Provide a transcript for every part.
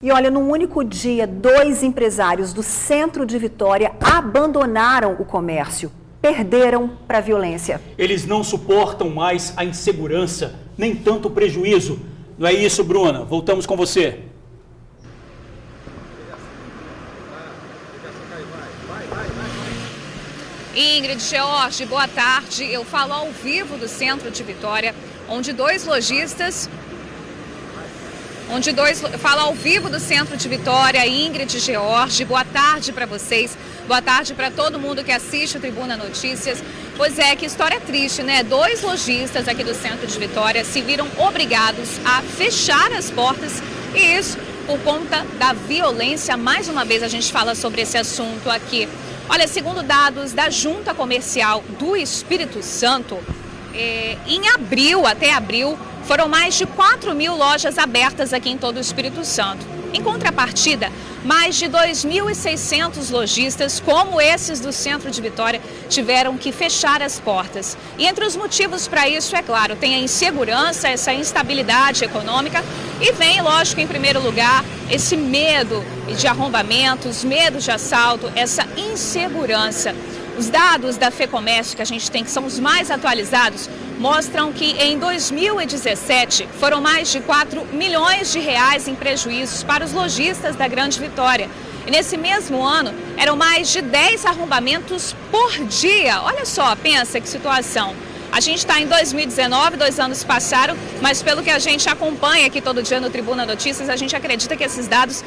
E olha, num único dia, 2 empresários do centro de Vitória abandonaram o comércio, perderam para a violência. Eles não suportam mais a insegurança, nem tanto o prejuízo. Não é isso, Bruna? Voltamos com você. Ingrid, George, boa tarde. Eu falo ao vivo do centro de Vitória, onde dois lojistas... Falo ao vivo do centro de Vitória, Ingrid, George, boa tarde para vocês, boa tarde para todo mundo que assiste o Tribuna Notícias. Pois é, que história triste, né? 2 lojistas aqui do centro de Vitória se viram obrigados a fechar as portas, e isso por conta da violência. Mais uma vez a gente fala sobre esse assunto aqui. Olha, segundo dados da Junta Comercial do Espírito Santo, até abril, foram mais de 4.000 lojas abertas aqui em todo o Espírito Santo. Em contrapartida, mais de 2.600 lojistas, como esses do centro de Vitória, tiveram que fechar as portas. E entre os motivos para isso, é claro, tem a insegurança, essa instabilidade econômica, e vem, lógico, em primeiro lugar, esse medo de arrombamentos, medo de assalto, essa insegurança. Os dados da FEComércio que a gente tem, que são os mais atualizados, mostram que em 2017 foram mais de 4 milhões de reais em prejuízos para os lojistas da Grande Vitória. E nesse mesmo ano, eram mais de 10 arrombamentos por dia. Olha só, pensa que situação. A gente está em 2019, 2 anos passaram, mas pelo que a gente acompanha aqui todo dia no Tribuna Notícias, a gente acredita que esses dados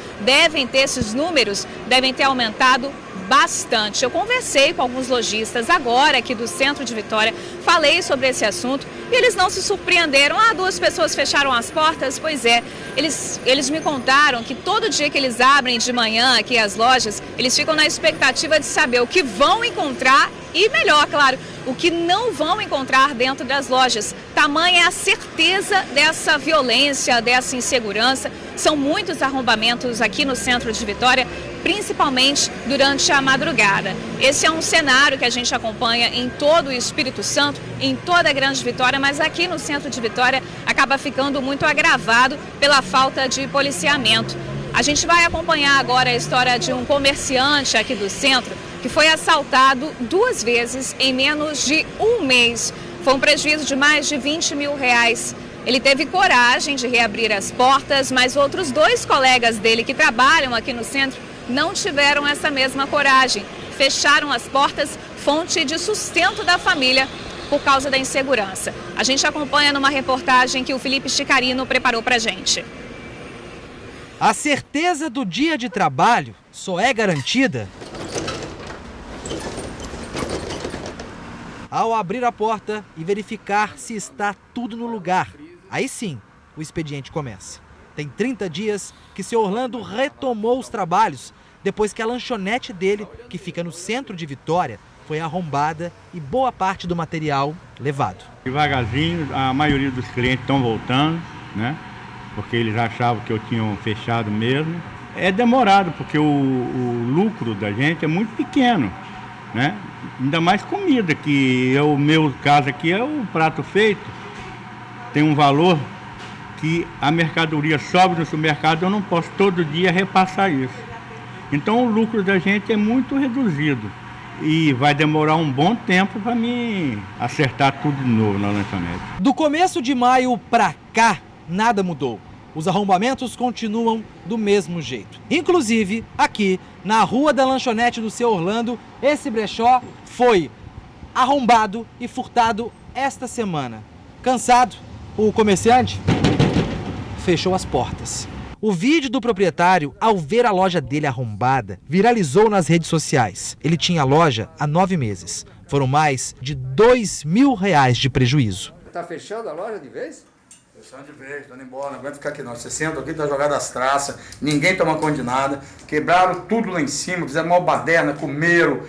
esses números devem ter aumentado bastante. Eu conversei com alguns lojistas agora aqui do centro de Vitória, falei sobre esse assunto e eles não se surpreenderam. 2 pessoas fecharam as portas? Pois é, eles me contaram que todo dia que eles abrem de manhã aqui as lojas, eles ficam na expectativa de saber o que vão encontrar e, melhor, claro, o que não vão encontrar dentro das lojas. Tamanha é a certeza dessa violência, dessa insegurança. São muitos arrombamentos aqui no centro de Vitória, principalmente durante a madrugada. Esse é um cenário que a gente acompanha em todo o Espírito Santo, em toda a Grande Vitória, mas aqui no centro de Vitória acaba ficando muito agravado pela falta de policiamento. A gente vai acompanhar agora a história de um comerciante aqui do centro que foi assaltado 2 vezes em menos de um mês. Foi um prejuízo de mais de 20 mil reais. Ele teve coragem de reabrir as portas, mas outros 2 colegas dele que trabalham aqui no centro não tiveram essa mesma coragem. Fecharam as portas, fonte de sustento da família, por causa da insegurança. A gente acompanha numa reportagem que o Felipe Chicarino preparou pra gente. A certeza do dia de trabalho só é garantida ao abrir a porta e verificar se está tudo no lugar. Aí sim, o expediente começa. Tem 30 dias que seu Orlando retomou os trabalhos, depois que a lanchonete dele, que fica no centro de Vitória, foi arrombada e boa parte do material levado. Devagarzinho, a maioria dos clientes estão voltando, né? Porque eles achavam que eu tinha fechado mesmo. É demorado, porque o lucro da gente é muito pequeno, né? Ainda mais comida, que o meu caso aqui é o prato feito. Tem um valor que a mercadoria sobe no supermercado, eu não posso todo dia repassar isso. Então o lucro da gente é muito reduzido e vai demorar um bom tempo para mim acertar tudo de novo na lanchonete. Do começo de maio para cá, nada mudou. Os arrombamentos continuam do mesmo jeito. Inclusive, aqui na rua da lanchonete do seu Orlando, esse brechó foi arrombado e furtado esta semana. Cansado, o comerciante fechou as portas. O vídeo do proprietário, ao ver a loja dele arrombada, viralizou nas redes sociais. Ele tinha a loja há 9 meses. Foram mais de 2 mil reais de prejuízo. Tá fechando a loja de vez? Fechando de vez, tô indo embora, não aguento ficar aqui não. Você senta aqui, tá jogado as traças, ninguém toma conta de nada. Quebraram tudo lá em cima, fizeram uma baderna, comeram,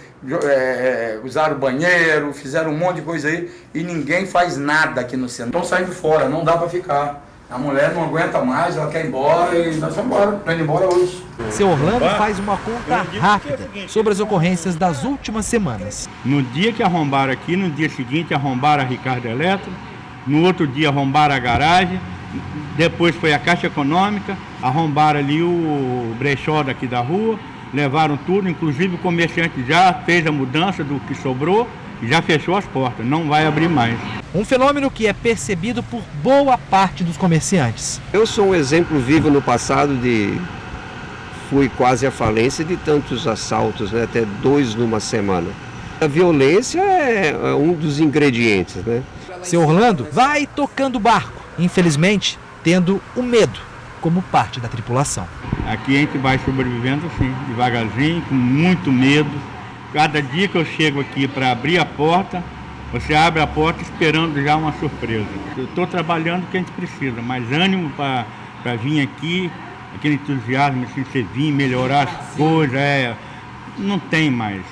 usaram o banheiro, fizeram um monte de coisa aí e ninguém faz nada aqui no centro. Estão saindo fora, não dá pra ficar. A mulher não aguenta mais, ela quer ir embora e nós vamos embora. Estou indo embora hoje. Seu Orlando faz uma conta rápida sobre as ocorrências das últimas semanas. No dia que arrombaram aqui, no dia seguinte arrombaram a Ricardo Eletro, no outro dia arrombaram a garagem Depois foi a Caixa Econômica, arrombaram ali o brechó daqui da rua, levaram tudo, inclusive o comerciante já fez a mudança do que sobrou e já fechou as portas, não vai abrir mais. Um fenômeno que é percebido por boa parte dos comerciantes. Eu sou um exemplo vivo no passado fui quase à falência de tantos assaltos, né? Até 2 numa semana. A violência é um dos ingredientes, né? Seu Orlando vai tocando o barco, infelizmente tendo o medo como parte da tripulação. Aqui a gente vai sobrevivendo assim, devagarzinho, com muito medo. Cada dia que eu chego aqui para abrir a porta, você abre a porta esperando já uma surpresa. Eu estou trabalhando o que a gente precisa, mas ânimo para vir aqui, aquele entusiasmo assim, você vir melhorar as coisas, não tem mais.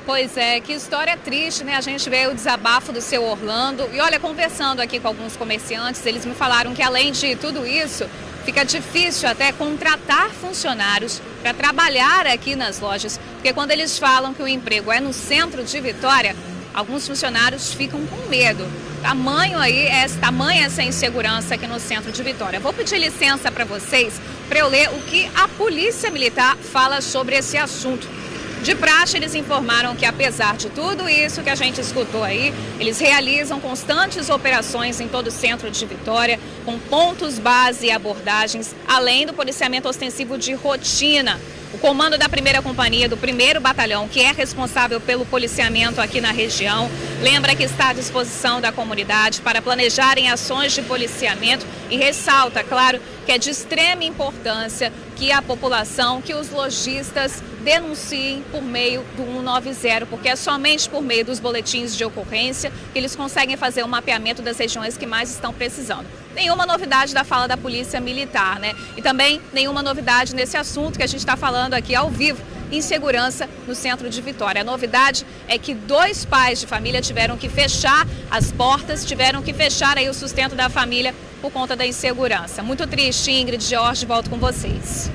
Pois é, que história triste, né? A gente vê o desabafo do seu Orlando. E olha, conversando aqui com alguns comerciantes, eles me falaram que além de tudo isso, fica difícil até contratar funcionários para trabalhar aqui nas lojas. Porque quando eles falam que o emprego é no centro de Vitória, alguns funcionários ficam com medo. Tamanha essa insegurança aqui no centro de Vitória. Vou pedir licença para vocês para eu ler o que a Polícia Militar fala sobre esse assunto. De praxe, eles informaram que, apesar de tudo isso que a gente escutou aí, eles realizam constantes operações em todo o centro de Vitória, com pontos base e abordagens, além do policiamento ostensivo de rotina. O comando da 1ª Companhia do 1º Batalhão, que é responsável pelo policiamento aqui na região, lembra que está à disposição da comunidade para planejarem ações de policiamento e ressalta, claro, que é de extrema importância que a população, que os lojistas denunciem por meio do 190, porque é somente por meio dos boletins de ocorrência que eles conseguem fazer o mapeamento das regiões que mais estão precisando. Nenhuma novidade da fala da Polícia Militar, né? E também nenhuma novidade nesse assunto que a gente está falando aqui ao vivo, insegurança no centro de Vitória. A novidade é que 2 pais de família tiveram que fechar as portas, tiveram que fechar aí o sustento da família por conta da insegurança. Muito triste, Ingrid, Jorge, volto com vocês.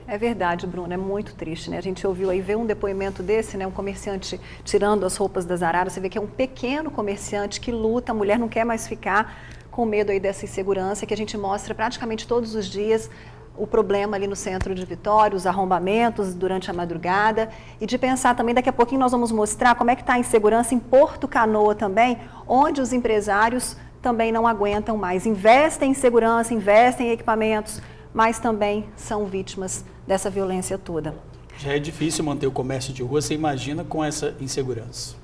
É verdade, Bruna, é muito triste, né? A gente ouviu aí, ver um depoimento desse, né? Um comerciante tirando as roupas das araras, você vê que é um pequeno comerciante que luta, a mulher não quer mais ficar com medo aí dessa insegurança, que a gente mostra praticamente todos os dias o problema ali no centro de Vitória, os arrombamentos durante a madrugada, e de pensar também, daqui a pouquinho nós vamos mostrar como é que está a insegurança em Porto Canoa também, onde os empresários também não aguentam mais, investem em segurança, investem em equipamentos, mas também são vítimas dessa violência toda. Já é difícil manter o comércio de rua, você imagina com essa insegurança.